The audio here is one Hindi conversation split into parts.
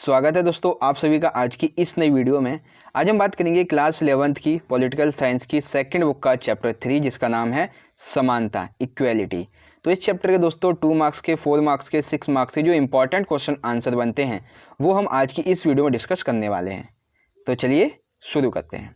स्वागत है दोस्तों आप सभी का आज की इस नई वीडियो में। आज हम बात करेंगे क्लास 11th की पॉलिटिकल साइंस की सेकंड बुक का चैप्टर 3 जिसका नाम है समानता, इक्वेलिटी। तो इस चैप्टर के दोस्तों 2 मार्क्स के, 4 मार्क्स के, 6 मार्क्स के जो इंपॉर्टेंट क्वेश्चन आंसर बनते हैं वो हम आज की इस वीडियो में डिस्कस करने वाले हैं। तो चलिए शुरू करते हैं।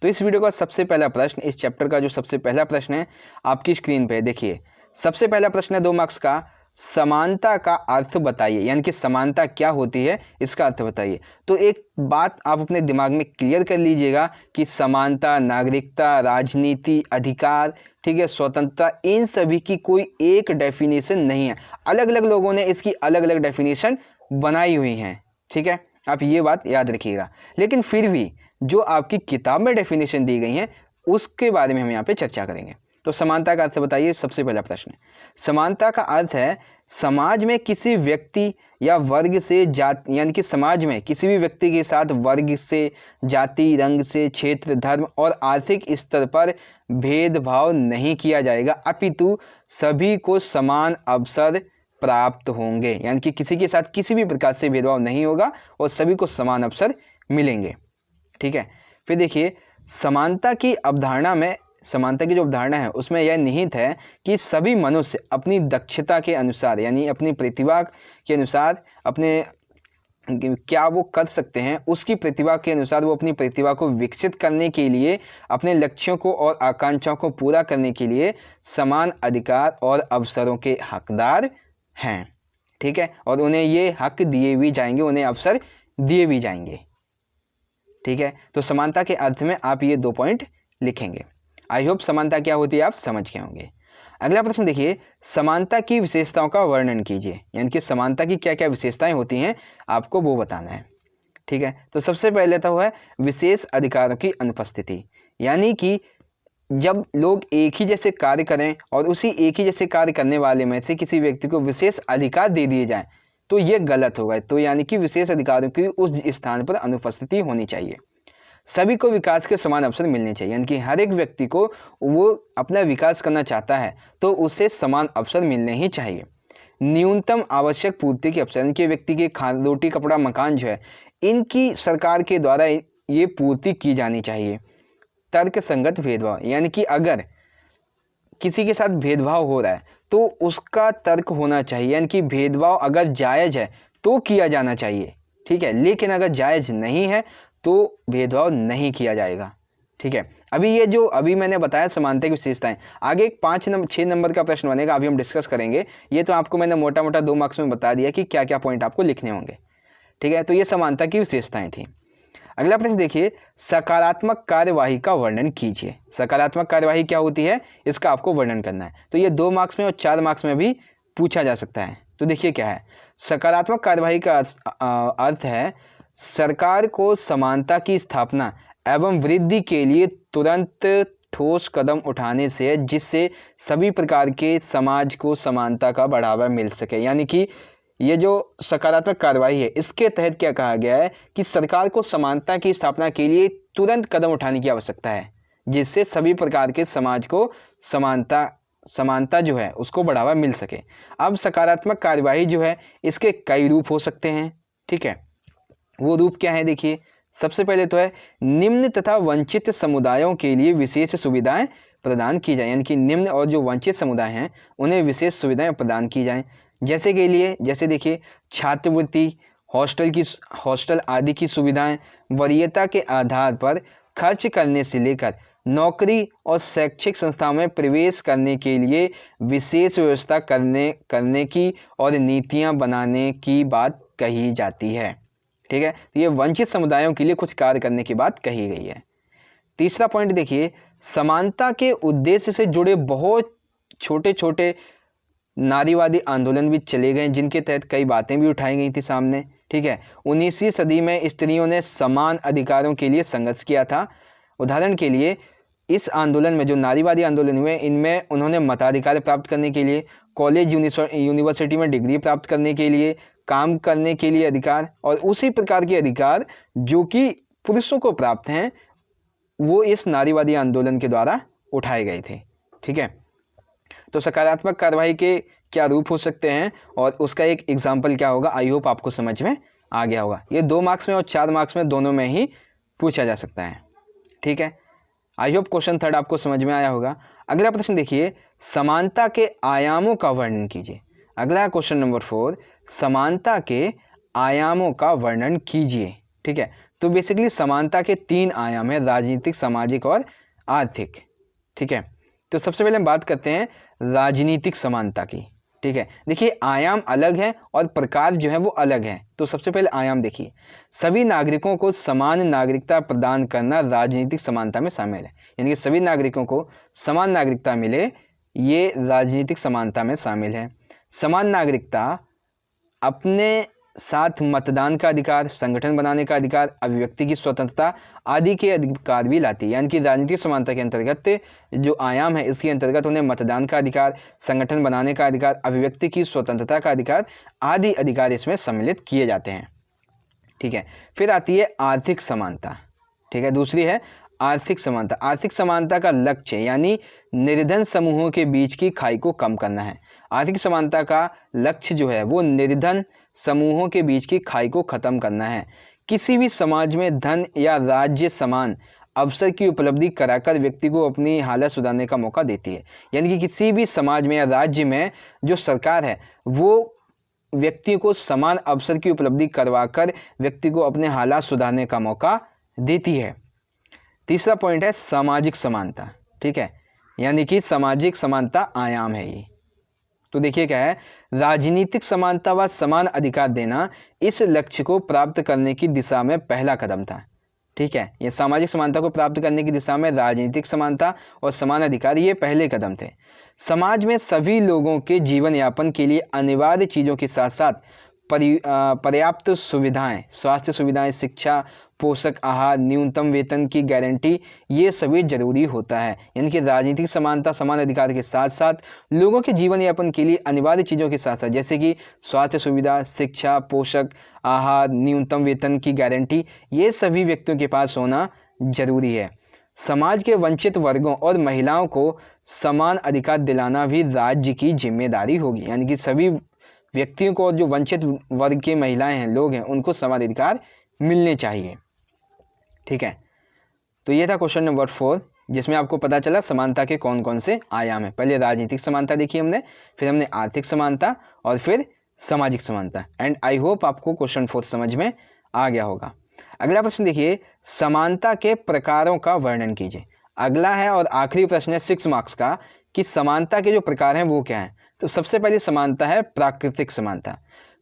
तो इस वीडियो का सबसे पहला प्रश्न, इस चैप्टर का जो सबसे पहला प्रश्न है आपकी स्क्रीन पे देखिए। सबसे पहला प्रश्न है 2 मार्क्स का, समानता का अर्थ बताइए, यानी कि समानता क्या होती है इसका अर्थ बताइए। तो एक बात आप अपने दिमाग में क्लियर कर लीजिएगा कि समानता, नागरिकता, राजनीति, अधिकार, ठीक है, स्वतंत्रता, इन सभी की कोई एक डेफिनेशन नहीं है। अलग अलग लोगों ने इसकी अलग अलग डेफिनेशन बनाई हुई हैं, ठीक है, आप ये बात याद रखिएगा। लेकिन फिर भी जो आपकी किताब में डेफिनेशन दी गई हैं उसके बारे में हम यहाँ पे चर्चा करेंगे। तो समानता का अर्थ बताइए, सबसे पहला प्रश्न। समानता का अर्थ है समाज में किसी व्यक्ति या वर्ग से जाति, यानी कि समाज में किसी भी व्यक्ति के साथ वर्ग से, जाति, रंग से, क्षेत्र, धर्म और आर्थिक स्तर पर भेदभाव नहीं किया जाएगा, अपितु सभी को समान अवसर प्राप्त होंगे। यानी कि किसी के साथ किसी भी प्रकार से भेदभाव नहीं होगा और सभी को समान अवसर मिलेंगे, ठीक है। फिर देखिए, समानता की अवधारणा में, समानता की जो अवधारणा है उसमें यह निहित है कि सभी मनुष्य अपनी दक्षता के अनुसार, यानी अपनी प्रतिभा के अनुसार, अपने क्या वो कर सकते हैं उसकी प्रतिभा के अनुसार वो अपनी प्रतिभा को विकसित करने के लिए, अपने लक्ष्यों को और आकांक्षाओं को पूरा करने के लिए समान अधिकार और अवसरों के हकदार हैं, ठीक है। और उन्हें ये हक दिए भी जाएंगे, उन्हें अवसर दिए भी जाएंगे, ठीक है। तो समानता के अर्थ में आप ये 2 पॉइंट लिखेंगे। आई होप समानता क्या होती है आप समझ गए होंगे। अगला प्रश्न देखिए, समानता की विशेषताओं का वर्णन कीजिए, यानी कि समानता की क्या क्या विशेषताएं होती हैं आपको वो बताना है, ठीक है। तो सबसे पहले तो है विशेष अधिकारों की अनुपस्थिति, यानी कि जब लोग एक ही जैसे कार्य करें और उसी एक ही जैसे कार्य करने वाले में से किसी व्यक्ति को विशेष अधिकार दे दिए जाएं तो ये गलत होगा। तो यानी कि विशेष अधिकारों की उस स्थान पर अनुपस्थिति होनी चाहिए। सभी को विकास के समान अवसर मिलने चाहिए, यानी कि हर एक व्यक्ति को वो अपना विकास करना चाहता है तो उसे समान अवसर मिलने ही चाहिए। न्यूनतम आवश्यक पूर्ति के अवसर, यानी कि व्यक्ति के रोटी, कपड़ा, मकान जो है इनकी सरकार के द्वारा ये पूर्ति की जानी चाहिए। तर्क संगत भेदभाव, यानी कि अगर किसी के साथ भेदभाव हो रहा है तो उसका तर्क होना चाहिए, यानी कि भेदभाव अगर जायज़ है तो किया जाना चाहिए, ठीक है, लेकिन अगर जायज़ नहीं है तो भेदभाव नहीं किया जाएगा, ठीक है। अभी ये जो अभी मैंने बताया समानता की विशेषताएं, आगे एक 6 नंबर का प्रश्न बनेगा, अभी हम डिस्कस करेंगे। ये तो आपको मैंने मोटा मोटा 2 मार्क्स में बता दिया कि क्या क्या पॉइंट आपको लिखने होंगे, ठीक है। तो ये समानता की विशेषताएं थी। अगला प्रश्न देखिए, सकारात्मक कार्यवाही का वर्णन कीजिए। सकारात्मक कार्यवाही क्या होती है इसका आपको वर्णन करना है। तो ये 2 मार्क्स में और 4 मार्क्स में भी पूछा जा सकता है। तो देखिए क्या है, सकारात्मक कार्यवाही का अर्थ है सरकार को समानता की स्थापना एवं वृद्धि के लिए तुरंत ठोस कदम उठाने से है, जिससे सभी प्रकार के समाज को समानता का बढ़ावा मिल सके। यानी कि ये जो सकारात्मक कार्रवाई है इसके तहत क्या कहा गया है कि सरकार को समानता की स्थापना के लिए तुरंत कदम उठाने की आवश्यकता है, जिससे सभी प्रकार के समाज को समानता जो है उसको बढ़ावा मिल सके। अब सकारात्मक कार्यवाही जो है इसके कई रूप हो सकते हैं, ठीक है। वो रूप क्या है देखिए, सबसे पहले तो है निम्न तथा वंचित समुदायों के लिए विशेष सुविधाएं प्रदान की जाए, यानी कि निम्न और जो वंचित समुदाय हैं उन्हें विशेष सुविधाएं प्रदान की जाएं। जैसे देखिए छात्रवृत्ति, हॉस्टल आदि की सुविधाएं, वरीयता के आधार पर खर्च करने से लेकर नौकरी और शैक्षिक संस्थाओं में प्रवेश करने के लिए विशेष व्यवस्था करने की और नीतियां बनाने की बात कही जाती है, ठीक है। तो ये वंचित समुदायों के लिए कुछ कार्य करने की बात कही गई है। तीसरा पॉइंट देखिए, समानता के उद्देश्य से जुड़े बहुत छोटे छोटे नारीवादी आंदोलन भी चले गए, जिनके तहत कई बातें भी उठाई गई थी सामने, ठीक है। 19वीं सदी में स्त्रियों ने समान अधिकारों के लिए संघर्ष किया था। उदाहरण के लिए इस आंदोलन में जो नारीवादी आंदोलन हुए इनमें उन्होंने मताधिकार प्राप्त करने के लिए, कॉलेज यूनिवर्सिटी में डिग्री प्राप्त करने के लिए, काम करने के लिए अधिकार और उसी प्रकार के अधिकार जो कि पुरुषों को प्राप्त हैं वो इस नारीवादी आंदोलन के द्वारा उठाए गए थे, ठीक है। तो सकारात्मक कार्रवाई के क्या रूप हो सकते हैं और उसका एक एग्जाम्पल क्या होगा, आई होप आपको समझ में आ गया होगा। ये 2 मार्क्स में और 4 मार्क्स में दोनों में ही पूछा जा सकता है। ठीक है, आई होप क्वेश्चन थर्ड आपको समझ में आया होगा। अगला प्रश्न देखिए, समानता के आयामों का वर्णन कीजिए। अगला क्वेश्चन नंबर 4, समानता के आयामों का वर्णन कीजिए। ठीक है, तो बेसिकली समानता के 3 आयाम है, राजनीतिक, सामाजिक और आर्थिक। ठीक है, तो सबसे पहले हम बात करते हैं राजनीतिक समानता की। ठीक है, देखिए आयाम अलग है और प्रकार जो है वो अलग है। तो सबसे पहले आयाम देखिए, सभी नागरिकों को समान नागरिकता प्रदान करना राजनीतिक समानता में शामिल है। यानी कि सभी नागरिकों को समान नागरिकता मिले, ये राजनीतिक समानता में शामिल है। समान नागरिकता अपने साथ मतदान का अधिकार, संगठन बनाने का अधिकार, अभिव्यक्ति की स्वतंत्रता आदि के अधिकार भी लाती है। यानी कि राजनीतिक समानता के अंतर्गत जो आयाम है, इसके अंतर्गत उन्हें मतदान का अधिकार, संगठन बनाने का अधिकार, अभिव्यक्ति की स्वतंत्रता का अधिकार आदि अधिकार इसमें सम्मिलित किए जाते हैं। ठीक है, फिर आती है आर्थिक समानता। ठीक है, दूसरी है आर्थिक समानता। आर्थिक समानता का लक्ष्य यानी निर्धन समूहों के बीच की खाई को कम करना है। आर्थिक समानता का लक्ष्य जो है वो निर्धन समूहों के बीच की खाई को खत्म करना है। किसी भी समाज में धन या राज्य समान अवसर की उपलब्धि कराकर व्यक्ति को अपनी हालत सुधारने का मौका देती है। यानी कि किसी भी समाज में या राज्य में जो सरकार है वो व्यक्ति को समान अवसर की उपलब्धि करवाकर व्यक्ति को अपने हालात सुधारने का मौका देती है। तीसरा पॉइंट है सामाजिक समानता। ठीक है, यानी कि सामाजिक समानता आयाम है ये। तो देखिए क्या है, राजनीतिक समानता व समान अधिकार देना इस लक्ष्य को प्राप्त करने की दिशा में पहला कदम था। ठीक है, ये सामाजिक समानता को प्राप्त करने की दिशा में राजनीतिक समानता और समान अधिकार ये पहले कदम थे। समाज में सभी लोगों के जीवन यापन के लिए अनिवार्य चीज़ों के साथ साथ पर्याप्त सुविधाएं, स्वास्थ्य सुविधाएं, शिक्षा, पोषक आहार, न्यूनतम वेतन की गारंटी, ये सभी जरूरी होता है। यानी कि राजनीतिक समानता, समान अधिकार के साथ साथ लोगों के जीवन यापन के लिए अनिवार्य चीज़ों के साथ साथ जैसे कि स्वास्थ्य सुविधा, शिक्षा, पोषक आहार, न्यूनतम वेतन की गारंटी, ये सभी व्यक्तियों के पास होना जरूरी है। समाज के वंचित वर्गों और महिलाओं को समान अधिकार दिलाना भी राज्य की जिम्मेदारी होगी। यानी कि सभी व्यक्तियों को, जो वंचित वर्ग की महिलाएं हैं, लोग हैं, उनको समान अधिकार मिलने चाहिए। ठीक है, तो ये था क्वेश्चन नंबर 4, जिसमें आपको पता चला समानता के कौन कौन से आयाम हैं। पहले राजनीतिक समानता देखी हमने, फिर हमने आर्थिक समानता और फिर सामाजिक समानता। एंड आई होप आपको क्वेश्चन 4 समझ में आ गया होगा। अगला प्रश्न देखिए, समानता के प्रकारों का वर्णन कीजिए। अगला है और आखिरी प्रश्न है 6 मार्क्स का कि समानता के जो प्रकार हैं वो क्या हैं। तो सबसे पहली समानता है प्राकृतिक समानता।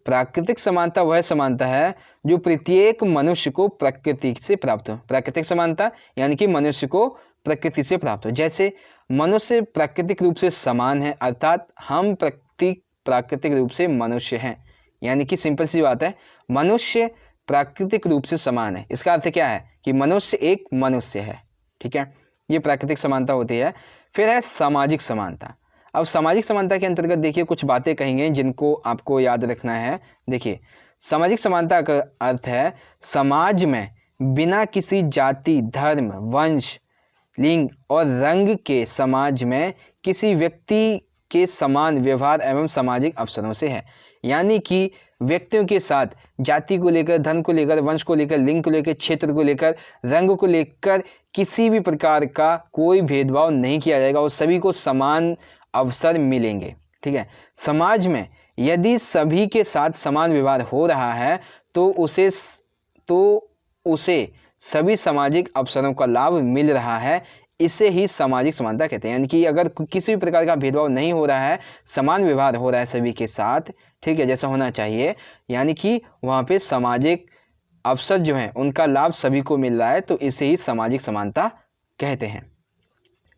प्राकृतिक समानता वह समानता है जो प्रत्येक मनुष्य को प्रकृति से प्राप्त हो। प्राकृतिक समानता यानी कि मनुष्य को प्रकृति से प्राप्त हो। जैसे मनुष्य प्राकृतिक रूप से समान है, अर्थात हम प्राकृतिक रूप से मनुष्य हैं। यानी कि सिंपल सी बात है, मनुष्य प्राकृतिक रूप से समान है। इसका अर्थ क्या है कि मनुष्य एक मनुष्य है। ठीक है, ये प्राकृतिक समानता होती है। फिर है सामाजिक समानता। अब सामाजिक समानता के अंतर्गत देखिए कुछ बातें कहेंगे जिनको आपको याद रखना है। देखिए, सामाजिक समानता का अर्थ है समाज में बिना किसी जाति, धर्म, वंश, लिंग और रंग के समाज में किसी व्यक्ति के समान व्यवहार एवं सामाजिक अवसरों से है। यानी कि व्यक्तियों के साथ जाति को लेकर, धर्म को लेकर, वंश को लेकर, लिंग को लेकर, क्षेत्र को लेकर, रंग को लेकर किसी भी प्रकार का कोई भेदभाव नहीं किया जाएगा और सभी को समान अवसर मिलेंगे। ठीक है, समाज में यदि सभी के साथ समान व्यवहार हो रहा है तो उसे सभी सामाजिक अवसरों का लाभ मिल रहा है। इसे ही सामाजिक समानता कहते हैं। यानी कि अगर किसी भी प्रकार का भेदभाव नहीं हो रहा है, समान व्यवहार हो रहा है सभी के साथ, ठीक है, जैसा होना चाहिए, यानी कि वहाँ पे सामाजिक अवसर जो हैं उनका लाभ सभी को मिल रहा है, तो इसे ही सामाजिक समानता कहते हैं।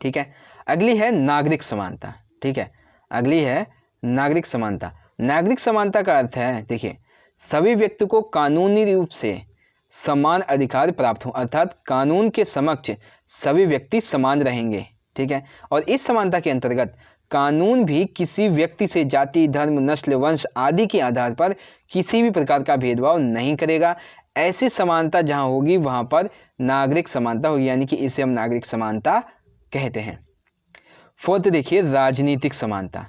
ठीक है, अगली है नागरिक समानता। ठीक है, अगली है नागरिक समानता। नागरिक समानता का अर्थ है, देखिए, सभी व्यक्ति को कानूनी रूप से समान अधिकार प्राप्त हो, अर्थात कानून के समक्ष सभी व्यक्ति समान रहेंगे। ठीक है, और इस समानता के अंतर्गत कानून भी किसी व्यक्ति से जाति, धर्म, नस्ल, वंश आदि के आधार पर किसी भी प्रकार का भेदभाव नहीं करेगा। ऐसी समानता जहां होगी वहां पर नागरिक समानता होगी। यानी कि इसे हम नागरिक समानता कहते हैं। फोर्थ देखिए, राजनीतिक समानता।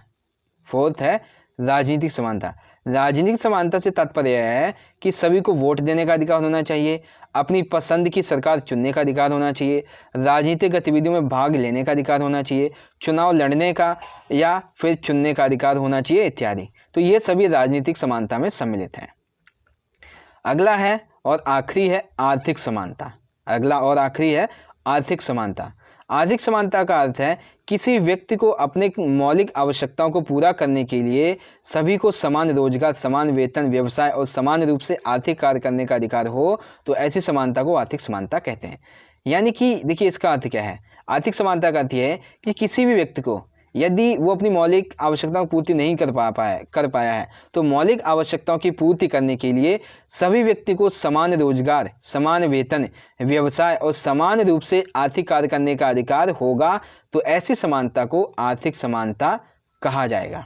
फोर्थ है राजनीतिक समानता। राजनीतिक समानता से तात्पर्य है कि सभी को वोट देने का अधिकार होना चाहिए, अपनी पसंद की सरकार चुनने का अधिकार होना चाहिए, राजनीतिक गतिविधियों में भाग लेने का अधिकार होना चाहिए, चुनाव लड़ने का या फिर चुनने का अधिकार होना चाहिए इत्यादि। तो ये सभी राजनीतिक समानता में सम्मिलित हैं। अगला है और आखिरी है आर्थिक समानता। अगला और आखिरी है आर्थिक समानता। आर्थिक समानता का अर्थ है किसी व्यक्ति को अपने मौलिक आवश्यकताओं को पूरा करने के लिए सभी को समान रोजगार, समान वेतन, व्यवसाय और समान रूप से आर्थिक कार्य करने का अधिकार हो, तो ऐसी समानता को आर्थिक समानता कहते हैं। यानी कि देखिए इसका अर्थ क्या है। आर्थिक समानता का अर्थ यह है कि किसी भी व्यक्ति को यदि वो अपनी मौलिक आवश्यकताओं की पूर्ति नहीं कर पाया है तो मौलिक आवश्यकताओं की पूर्ति करने के लिए सभी व्यक्ति को समान रोजगार, समान वेतन, व्यवसाय और समान रूप से आर्थिक कार्य करने का अधिकार होगा, तो ऐसी समानता को आर्थिक समानता कहा जाएगा।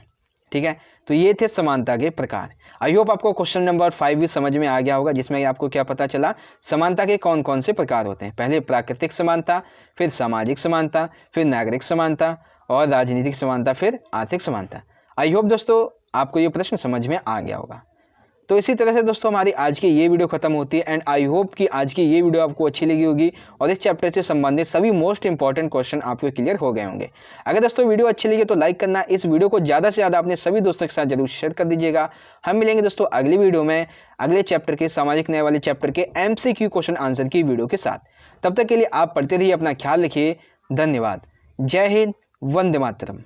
ठीक है, तो ये थे समानता के प्रकार। आई होप आपको क्वेश्चन नंबर 5 भी समझ में आ गया होगा, जिसमें आपको क्या पता चला समानता के कौन कौन से प्रकार होते हैं। पहले प्राकृतिक समानता, फिर सामाजिक समानता, फिर नागरिक समानता और राजनीतिक समानता, फिर आर्थिक समानता। आई होप दोस्तों आपको ये प्रश्न समझ में आ गया होगा। तो इसी तरह से दोस्तों हमारी आज की ये वीडियो खत्म होती है एंड आई होप कि आज की ये वीडियो आपको अच्छी लगी होगी और इस चैप्टर से संबंधित सभी मोस्ट इंपॉर्टेंट क्वेश्चन आपको क्लियर हो गए होंगे। अगर दोस्तों वीडियो अच्छी लगी तो लाइक करना, इस वीडियो को ज़्यादा से ज़्यादा अपने सभी दोस्तों के साथ जरूर शेयर कर दीजिएगा। हम मिलेंगे दोस्तों अगली वीडियो में अगले चैप्टर के, सामाजिक न्याय वाले चैप्टर के MCQ क्वेश्चन आंसर की वीडियो के साथ। तब तक के लिए आप पढ़ते रहिए, अपना ख्याल रखिए। धन्यवाद। जय हिंद, वंदे मातरम।